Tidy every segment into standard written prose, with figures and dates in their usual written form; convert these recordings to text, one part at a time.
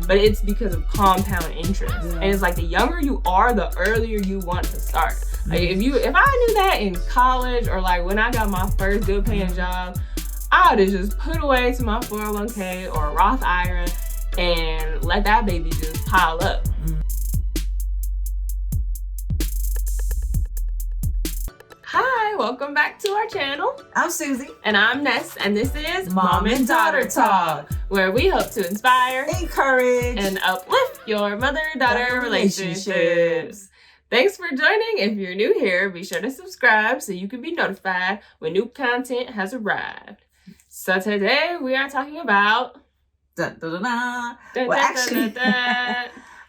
but it's because of compound interest. And it's like the younger you are, the earlier you want to start. Like if I knew that in college, or like when I got my first good paying job, I would have just put away to my 401k or a Roth IRA and let that baby just pile up. Hi, welcome back to our channel. I'm Susie. And I'm Ness, and this is Mom and Daughter Talk, where we hope to inspire, encourage, and uplift your mother-daughter relationships. Thanks for joining. If you're new here, be sure to subscribe so you can be notified when new content has arrived. So today we are talking about... Well, actually,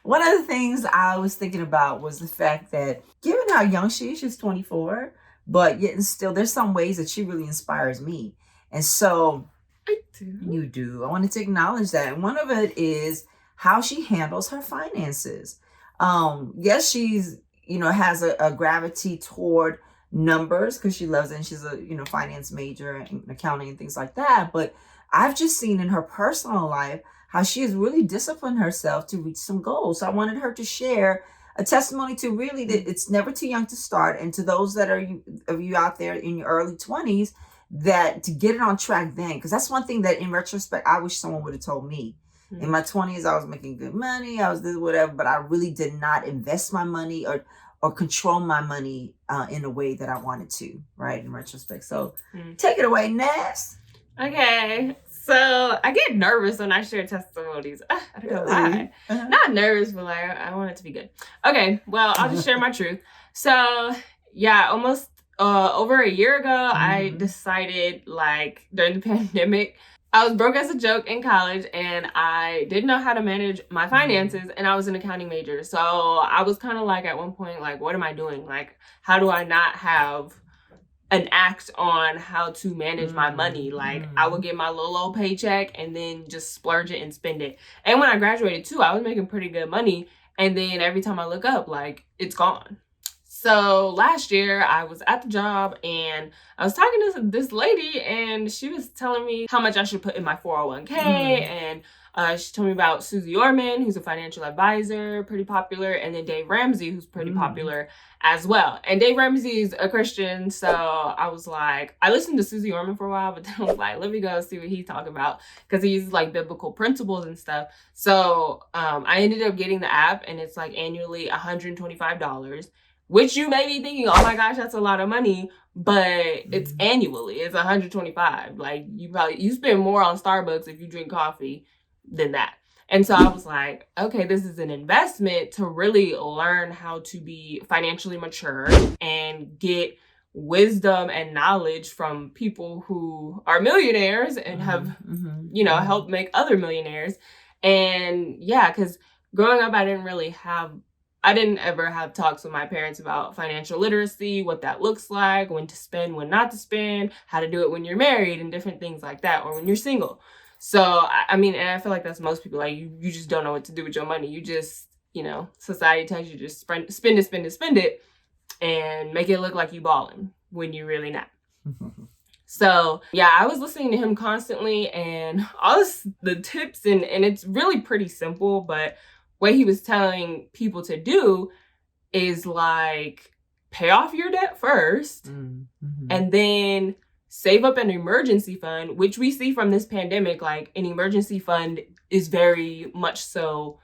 one of the things I was thinking about was the fact that given how young she is, she's 24, but yet and still there's some ways that she really inspires me. And so I do. You do. I wanted to acknowledge that. And one of it is how she handles her finances. Yes, she's, has a gravity toward numbers because she loves it, and she's a, finance major and accounting and things like that. But I've just seen in her personal life how she has really disciplined herself to reach some goals. So I wanted her to share a testimony to really that it's never too young to start. And to those that are of you out there in your early 20s, that to get it on track then, because that's one thing that in retrospect, I wish someone would have told me. Mm-hmm. In my 20s, I was making good money. I was this, whatever, but I really did not invest my money or control my money in a way that I wanted to, right? In retrospect. So take it away, Ness. Okay. So I get nervous when I share testimonies. I don't know why. Not nervous, but like I want it to be good. Okay, well, I'll just share my truth. So yeah, almost over a year ago, I decided, like, during the pandemic, I was broke as a joke in college and I didn't know how to manage my finances, and I was an accounting major. So I was kind of like at one point, like, what am I doing? Like, how do I not have an act on how to manage my money? Like, I would get my little old paycheck and then just splurge it and spend it. And when I graduated too, I was making pretty good money. And then every time I look up, like, it's gone. So last year I was at the job and I was talking to this lady, and she was telling me how much I should put in my 401k. And she told me about Susie Orman, who's a financial advisor, pretty popular, and then Dave Ramsey, who's pretty popular as well. And Dave Ramsey is a Christian, so I was like, I listened to Susie Orman for a while, but then I was like, let me go see what he's talking about, because he uses like biblical principles and stuff. So I ended up getting the app, and it's like annually $125, which you may be thinking, oh my gosh, that's a lot of money, but it's annually, it's $125. Like, you spend more on Starbucks if you drink coffee than that. And so I was like, okay, this is an investment to really learn how to be financially mature and get wisdom and knowledge from people who are millionaires and have, helped make other millionaires. And yeah, because growing up, I didn't ever have talks with my parents about financial literacy, what that looks like, when to spend, when not to spend, how to do it when you're married and different things like that, or when you're single. So, I mean, and I feel like that's most people, like, you just don't know what to do with your money. You just, society tells you to just spend it, and make it look like you balling when you're really not. So, yeah, I was listening to him constantly, and all the tips, and it's really pretty simple, but what he was telling people to do is, like, pay off your debt first, and then save up an emergency fund, which we see from this pandemic, like, an emergency fund is very much so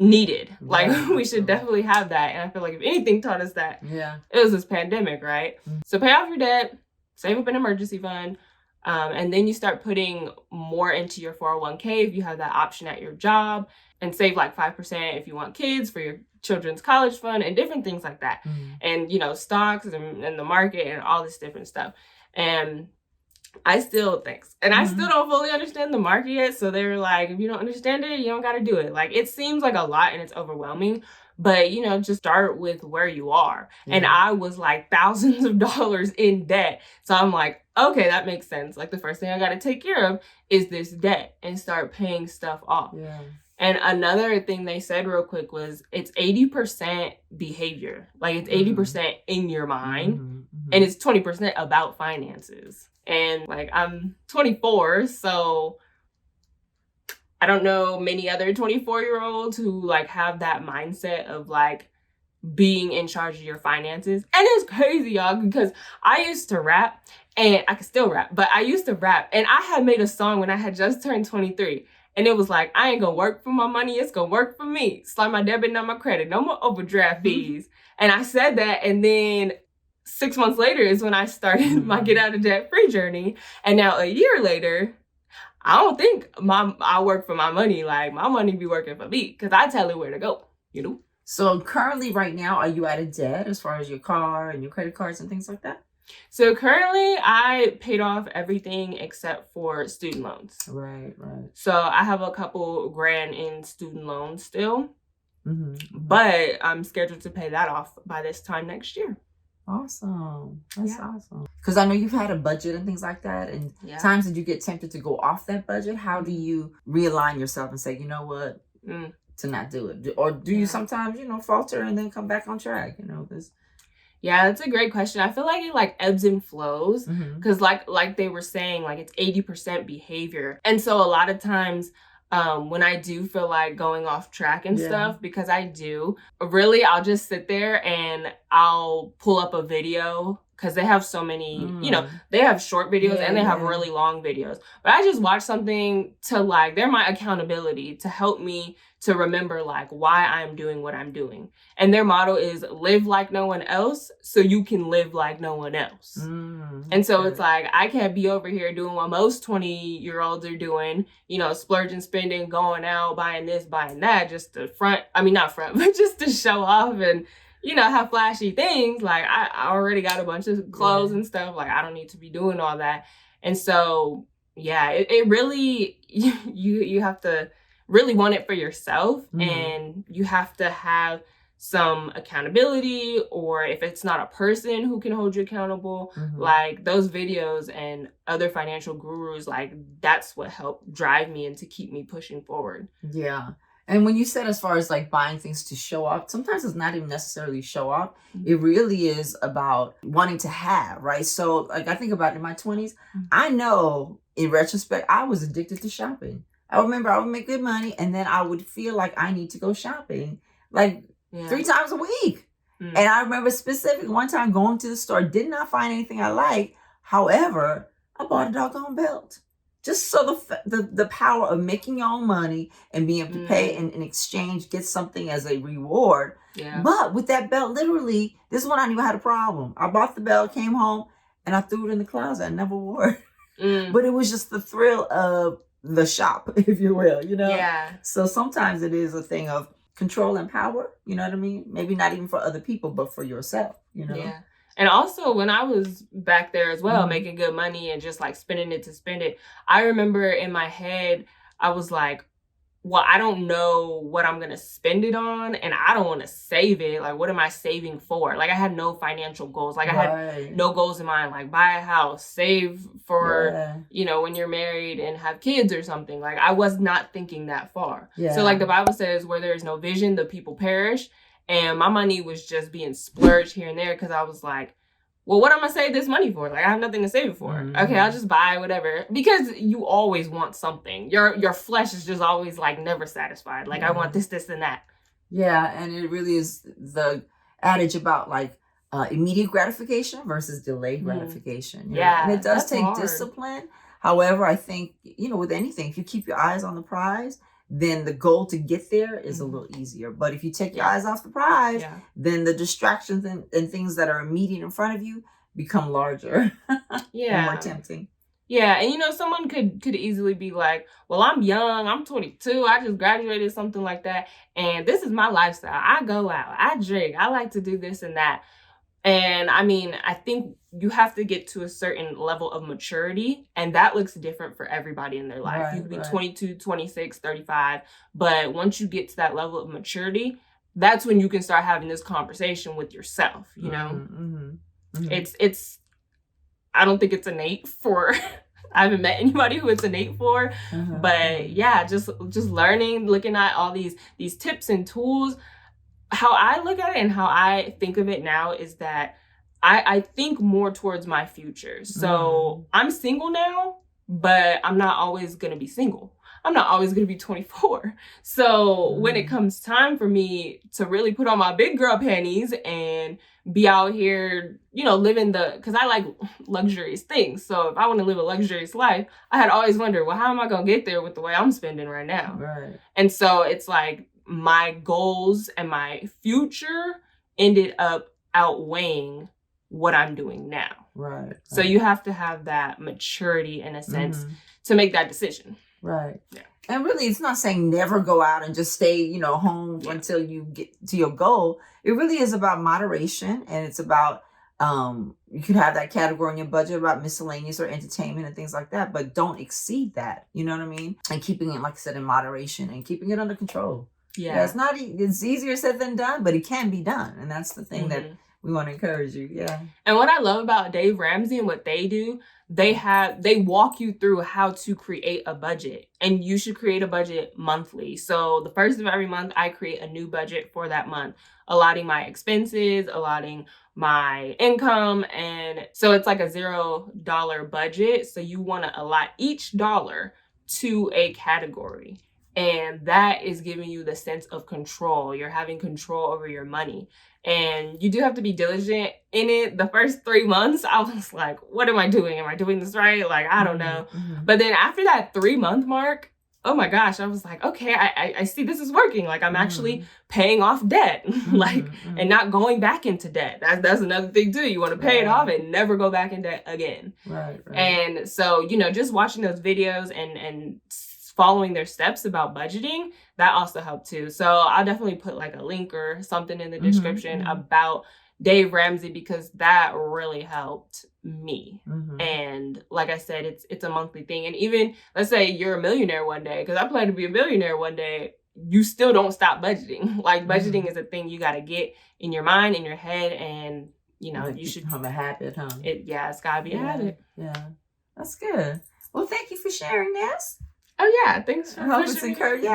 needed. Like, we should definitely have that. And I feel like if anything taught us that, it was this pandemic, right? So pay off your debt, save up an emergency fund, and then you start putting more into your 401k if you have that option at your job, and save like 5% if you want kids for your children's college fund and different things like that. And, stocks and the market and all this different stuff. And I still don't fully understand the market yet. So they were like, if you don't understand it, you don't got to do it. Like, it seems like a lot and it's overwhelming, but just start with where you are. And I was like thousands of dollars in debt. So I'm like, okay, that makes sense. Like, the first thing I got to take care of is this debt and start paying stuff off. And another thing they said real quick was it's 80% behavior. Like, it's 80% in your mind, and it's 20% about finances. And like, I'm 24, so I don't know many other 24-year-olds who like have that mindset of like being in charge of your finances. And it's crazy, y'all, because I used to rap, and I can still rap, but I used to rap, and I had made a song when I had just turned 23. And it was like, I ain't gonna work for my money, it's gonna work for me. Slide my debit, not my credit, no more overdraft fees. And I said that, and then 6 months later is when I started my get out of debt free journey. And now a year later, I don't think I work for my money. Like, my money be working for me because I tell it where to go, you know? So currently right now, are you out of debt as far as your car and your credit cards and things like that? So currently I paid off everything except for student loans. Right. So I have a couple grand in student loans still, but I'm scheduled to pay that off by this time next year. Awesome. That's awesome. Because I know you've had a budget and things like that. And times that you get tempted to go off that budget, how do you realign yourself and say, you know what, to not do it? Or do you sometimes, falter and then come back on track, this? Yeah, that's a great question. I feel like it like ebbs and flows because like they were saying, like it's 80% behavior. And so a lot of times when I do feel like going off track and stuff, because I do, really, I'll just sit there and I'll pull up a video because they have so many, they have short videos and they have really long videos. But I just watch something to like, they're my accountability to help me to remember like why I'm doing what I'm doing. And their motto is live like no one else so you can live like no one else. And so it's like, I can't be over here doing what most 20-year-olds are doing, splurging, spending, going out, buying this, buying that, just to not front, but just to show off and, have flashy things. Like I already got a bunch of clothes and stuff. Like I don't need to be doing all that. And so, it really, you have to really want it for yourself, and you have to have some accountability, or if it's not a person who can hold you accountable, like those videos and other financial gurus, like that's what helped drive me and to keep me pushing forward. Yeah. And when you said as far as like buying things to show off, sometimes it's not even necessarily show off. It really is about wanting to have, right? So like I think about in my 20s, I know in retrospect, I was addicted to shopping. I remember I would make good money and then I would feel like I need to go shopping like 3 times a week. And I remember specifically one time going to the store, did not find anything I liked. However, I bought a doggone belt. Just so the power of making your own money and being able to pay and in exchange, get something as a reward. Yeah. But with that belt, literally, this is when I knew I had a problem. I bought the belt, came home, and I threw it in the closet. I never wore it. But it was just the thrill of the shop, if you will, Yeah. So sometimes it is a thing of control and power, you know what I mean? Maybe not even for other people, but for yourself, Yeah. And also when I was back there as well, making good money and just like spending it to spend it, I remember in my head, I was like, well, I don't know what I'm going to spend it on, and I don't want to save it. Like, what am I saving for? Like, I had no financial goals. Like, I had no goals in mind, like buy a house, save for, when you're married and have kids or something. Like, I was not thinking that far. Yeah. So like the Bible says, where there is no vision, the people perish. And my money was just being splurged here and there because I was like, well, what am I going to save this money for? Like, I have nothing to save it for. Okay, I'll just buy whatever. Because you always want something. Your flesh is just always, like, never satisfied. Like, I want this, and that. Yeah, and it really is the adage about, like, immediate gratification versus delayed gratification. Yeah, and it does take discipline. However, I think, with anything, if you keep your eyes on the prize, then the goal to get there is a little easier. But if you take your eyes off the prize, then the distractions and things that are immediate in front of you become larger and more tempting. Yeah, and someone could easily be like, well, I'm young, I'm 22, I just graduated, something like that, and this is my lifestyle. I go out, I drink, I like to do this and that. And I mean, I think you have to get to a certain level of maturity, and that looks different for everybody in their life. You could be 22, 26, 35, but once you get to that level of maturity, that's when you can start having this conversation with yourself, It's I don't think it's innate for I haven't met anybody who it's innate for, but yeah, just learning, looking at all these tips and tools. How I look at it and how I think of it now is that I think more towards my future. So I'm single now, but I'm not always going to be single. I'm not always going to be 24. So when it comes time for me to really put on my big girl panties and be out here, you know, living because I like luxurious things. So if I want to live a luxurious life, I had always wondered, well, how am I going to get there with the way I'm spending right now? Right. And so it's like my goals and my future ended up outweighing what I'm doing now. Right. So you have to have that maturity in a sense to make that decision. Right. Yeah. And really, it's not saying never go out and just stay, you know, home until you get to your goal. It really is about moderation, and it's about you could have that category in your budget about miscellaneous or entertainment and things like that, but don't exceed that. You know what I mean? And keeping it, like I said, in moderation and keeping it under control. Yeah, it's not. It's easier said than done, but it can be done, and that's the thing that we want to encourage you. Yeah. And what I love about Dave Ramsey and what they do, they walk you through how to create a budget, and you should create a budget monthly. So the first of every month, I create a new budget for that month, allotting my expenses, allotting my income. And so it's like a $0 budget. So you want to allot each dollar to a category. And that is giving you the sense of control. You're having control over your money. And you do have to be diligent in it. The first 3 months, I was like, what am I doing? Am I doing this right? Like, I don't know. But then after that 3-month mark, oh my gosh, I was like, okay, I see this is working. Like, I'm actually paying off debt, like, and not going back into debt. That's another thing too. You want to pay it off and never go back in debt again. Right. And so, you know, just watching those videos and following their steps about budgeting, that also helped too. So I'll definitely put like a link or something in the description about Dave Ramsey, because that really helped me. And like I said, it's a monthly thing. And even let's say you're a millionaire one day, because I plan to be a millionaire one day, you still don't stop budgeting. Like budgeting is a thing you got to get in your mind, in your head, and you know, you should become a habit, huh? It's gotta be a habit. Yeah, that's good. Well, thank you for sharing this. Oh yeah, thanks for I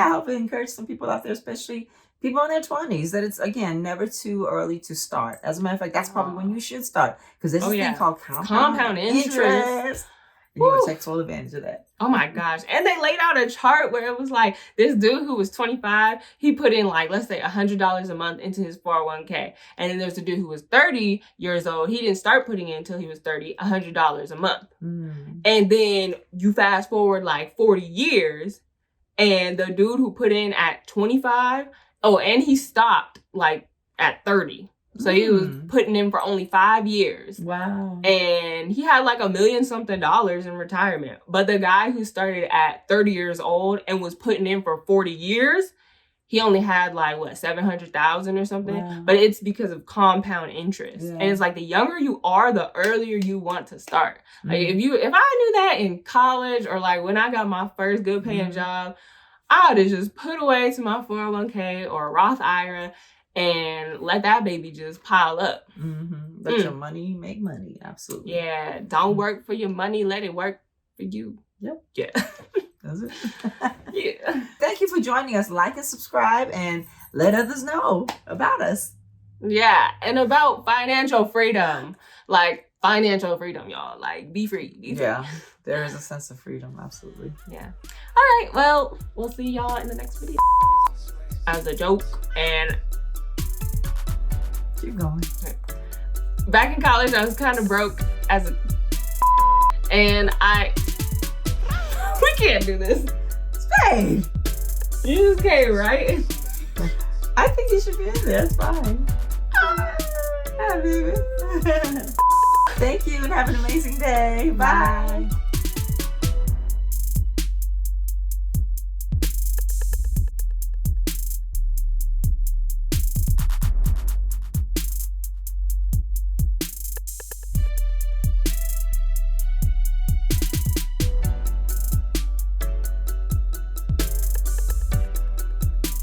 hope it encourage some people out there, especially people in their 20s, that it's, again, never too early to start. As a matter of fact, that's probably when you should start, because there's this thing called compound interest. And you want to take full advantage of that. Oh my gosh. And they laid out a chart where it was like this dude who was 25, he put in like, let's say $100 a month into his 401k. And then there's a dude who was 30 years old. He didn't start putting in until he was 30, $100 a month. And then you fast forward like 40 years, and the dude who put in at 25, and he stopped like at 30. So he was putting in for only 5 years. Wow. And he had like $1 million something in retirement. But the guy who started at 30 years old and was putting in for 40 years, he only had like, what, 700,000 or something. Wow. But it's because of compound interest. Yeah. And it's like the younger you are, the earlier you want to start. Like if I knew that in college, or like when I got my first good paying job, I would have just put away to my 401k or a Roth IRA and let that baby just pile up. Let your money make money. Absolutely. Yeah. Don't work for your money. Let it work for you. Yep. Yeah. Does it? Yeah. Thank you for joining us. Like and subscribe and let others know about us. Yeah. And about financial freedom. Like financial freedom, y'all. Like be free. Be free. Yeah. There is a sense of freedom. Absolutely. Yeah. All right. Well, we'll see y'all in the next video. As a joke, and keep going. Back in college, I was kind of broke and we can't do this. Spade. You just came, right? I think you should be in there. It's fine. Hi, baby. Thank you and have an amazing day. Bye.